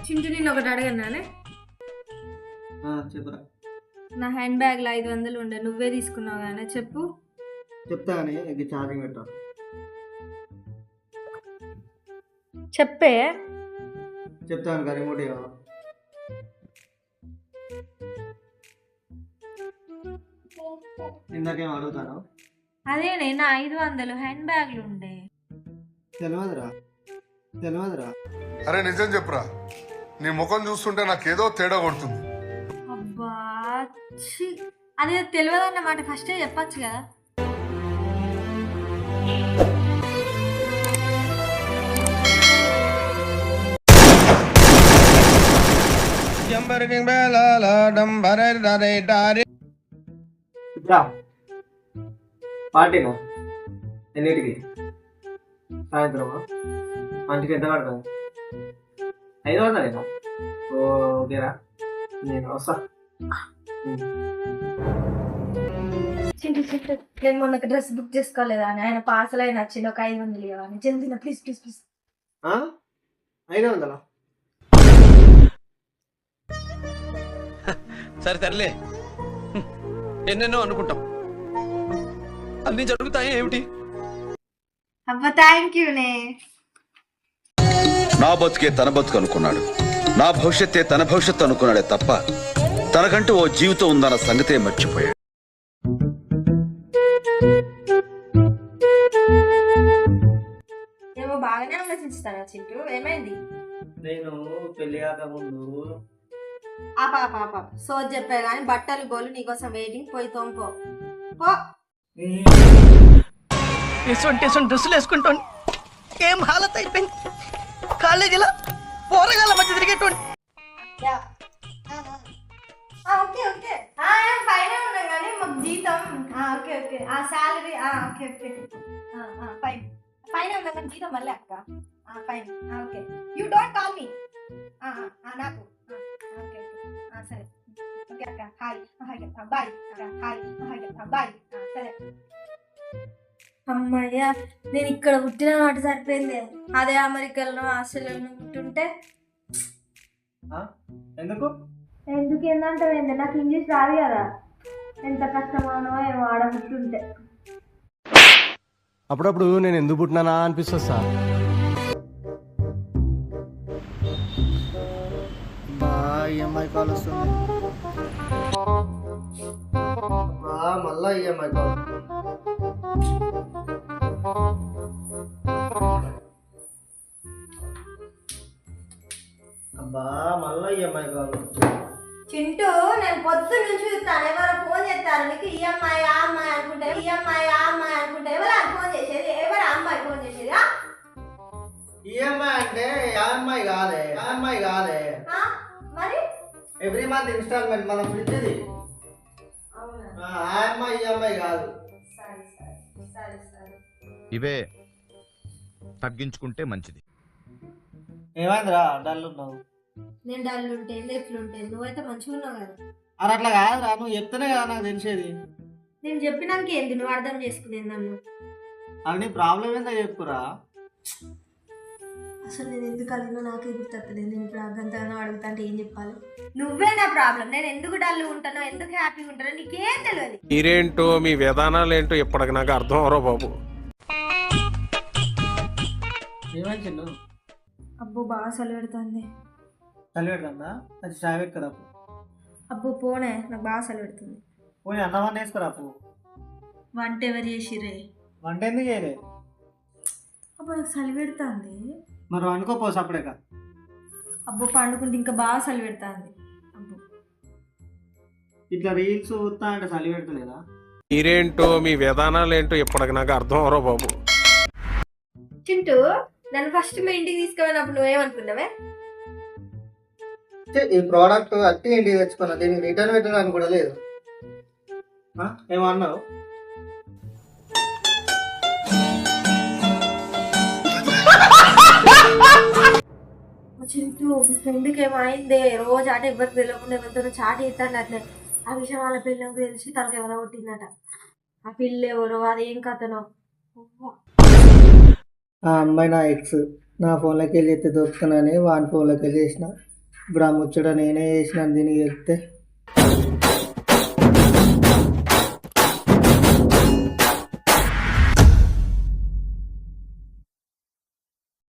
చింటూ నేను ఒకటి అడగన్నానే. చెప్పురా. నా హ్యాండ్ బ్యాగ్లో 500 ఉండే, నువ్వే తీసుకున్నావు కానీ చెప్పు. చెప్తా కానీ ఇది ఛార్జింగ్ పెట్టా. చెప్పే. చెప్తాను కానీ రిమోట్ ఇవ్వ. ఇందాకేం అడుగుతాను. అదేనే నా 500 హ్యాండ్ బ్యాగ్లు ఉండే. తెలియదురా. అరే నిజం చెప్పురా, నీ ముఖం చూస్తుంటే నాకేదో తేడా కొడుతుంది. అబ్బా అదే తెలియదు అన్నమాట, ఫస్టే చెప్పచ్చు కదా. పార్టీనా ఎన్నిటికి? సాయంత్రమా? మంచికి ఎంత పడుతుంది? 500 ఓకేరా, నేను వస్తా. నేను మొన్న డ్రెస్ బుక్ చేసుకోలేదా అని, ఆయన పార్సల్ అయినా నచ్చింది, ఒక 500 ఇవ్వాలి. చెందిన ప్లీజ్ ప్లీజ్ ప్లీజ్. 500? సరే తరలే, ఎన్నెన్నో అనుకుంటాం, అన్ని జరుగుతాయి ఏమిటి? అబ్బా థ్యాంక్ యూనే. నా బతుకే తన బతుకు అనుకున్నాడు, నా భవిష్యత్తే తన భవిష్యత్తు అనుకున్నాడే తప్ప తనకంటూ ఓ జీవితం ఉందన్న సంగతే మర్చిపోయాడు. ఏమో బాగానే ఆలోచిస్తానా చింటూ, ఏమైంది? నేను పెళ్లి కాక ముందు సో చెప్పా కానీ బట్టలు గోలు నీకోసం వెయిటింగ్, పోయి తోంపో పో. ఎటువంటి డ్రెస్సులు వేసుకుంటాను, ఏం హాలత్ అయిపోయింది. కాలేజీలో పోరగాళ్ళ మధ్య తిరిగేటువంటి. ఓకే ఓకే ఫైన్ ఉన్నాం కానీ మాకు జీతం. Okay okay salary okay okay fine fine ఉన్నాం కానీ జీతం మళ్ళీ అక్క. Fine okay, you don't call me నాకు. ఓకే ఓకే సరే ఓకే అక్క. హాయ్ హాయ్ అక్క, బాయ్ అక్క. హాయ్ హాయ్ అక్క, బాయ్. సరే అమ్మయ్యా, నేను ఇక్కడ పుట్టిన మాట సరిపోయింది. అదే అమెరికాలో ఆస్ట్రేలియాలో పుట్టుంటే. ఎందుకు ఏంటంటే నాకు ఇంగ్లీష్ రాదు కదా, ఎంత కష్టమానో ఏమో ఆడ పుట్టుంటే. అప్పుడప్పుడు నేను ఎందుకు పుట్టినానా అనిపిస్తుంది సార్. ఈఎంఐ కాల్ వస్తుంది. మళ్ళా ఈఎంఐ కాల్. అబ్బా మళ్ళా ఈఎంఐ కాల్. చింటూ నేను పొద్దు నుంచి చూస్తాను, ఎవరు ఫోన్ చేస్తారు నీకు? ఈఎంఐ ఆ అమ్మాయి అనుకుంటే ఎవరు ఫోన్ చేసేది? ఎవరు అమ్మాయి ఫోన్ చేసేది? ఈఎంఐ అంటే ఈఎంఐ కాదే మరి ఎవ్రీ మంత్ ఇన్స్టాల్మెంట్ మనం ఫ్రిడ్జ్ది. ఈఎంఐ కాదు. ఇవే తగ్గించుకుంటే మంచిది. ఏమైందిరా డల్ ఉన్నావు? నేను డల్ ఉంటే ఎట్లుంటే, నువ్వైతే మంచిగా ఉన్నావు కదా. అది అట్లా కాదురా, నువ్వు చెప్తేనే కదా నాకు తెలిసేది. నేను చెప్పినాక ఏంది నువ్వు అర్థం చేసుకునేది నన్ను? అది నీ ప్రాబ్లం ఏందో చెప్పురా. అసలు నేను ఎందుకు అడిగినా నాకే గుర్తొస్తలేదు. నేను ఇప్పుడు అగ్గంతగానో అడుగుతా అంటే ఏం చెప్పాలి? నువ్వే నా ప్రాబ్లం. నేను ఎందుకు డల్ ఉంటానో, ఎందుకు హ్యాపీగా ఉంటానో నీకేం తెలియదు. మీరేంటో మీ విధానాలు ఏంటో ఇప్పటికి నాకు అర్థం అవరో బాబు. ఏమైంది చిన్ను? అబ్బో బాగా చలి పెడుతుంది. చలి పెడుతుందా? అది చాయ్ పెట్టుకురా. అబ్బో పోనే, నాకు బాగా చలి పెడుతుంది. పోనీ అన్నమన్న వేసుకురా. వంట ఎవరు చేసిర్రే? వంట ఎందుకు చేయలే? అబ్బో నాకు చలి పెడుతుంది. మరి వండుకోపో సపడేక. అబ్బో పండుకుంటే ఇంకా బాగా చలి పెడుతుంది. అబ్బో ఇట్లా రీల్స్ చూస్తా అంటే చలి పెడతలేదా? మీరేంటో మీ విధానాలు ఏంటో ఇప్పటికి నాకు అర్థం అవరో బాబు. చింటూ నన్ను ఫస్ట్ మీ ఇంటికి తీసుకుపోయినప్పుడు నువ్వేమనుకున్నావే? ఈ ప్రోడక్ట్ అట్టి ఇంటికి తెచ్చుకున్నా, దీనికి రిటర్న్ పెట్టడానికి కూడా లేదు. ఏమన్నావు? చింటూ ఫ్రెండ్కి ఏమైందే, రోజు ఆట ఎవరికి తెలియకుండా ఎవరితో చాట ఇస్తాను అట్లే. ఆ విషయం వాళ్ళ పిల్లలకు తెలిసి తనకు ఎవరో కొట్టిందట. ఆ పిల్ల ఎవరో, అదేం కథనో. ఆ అమ్మాయి నా ఎక్స్. నా ఫోన్లోకి వెళ్ళి ఎత్తి దొరుకుతున్నానని వాని ఫోన్లోకి వెళ్ళి చేసిన. ఇప్పుడు ఆ ముచ్చట నేనే చేసిన దీనికి చెప్తే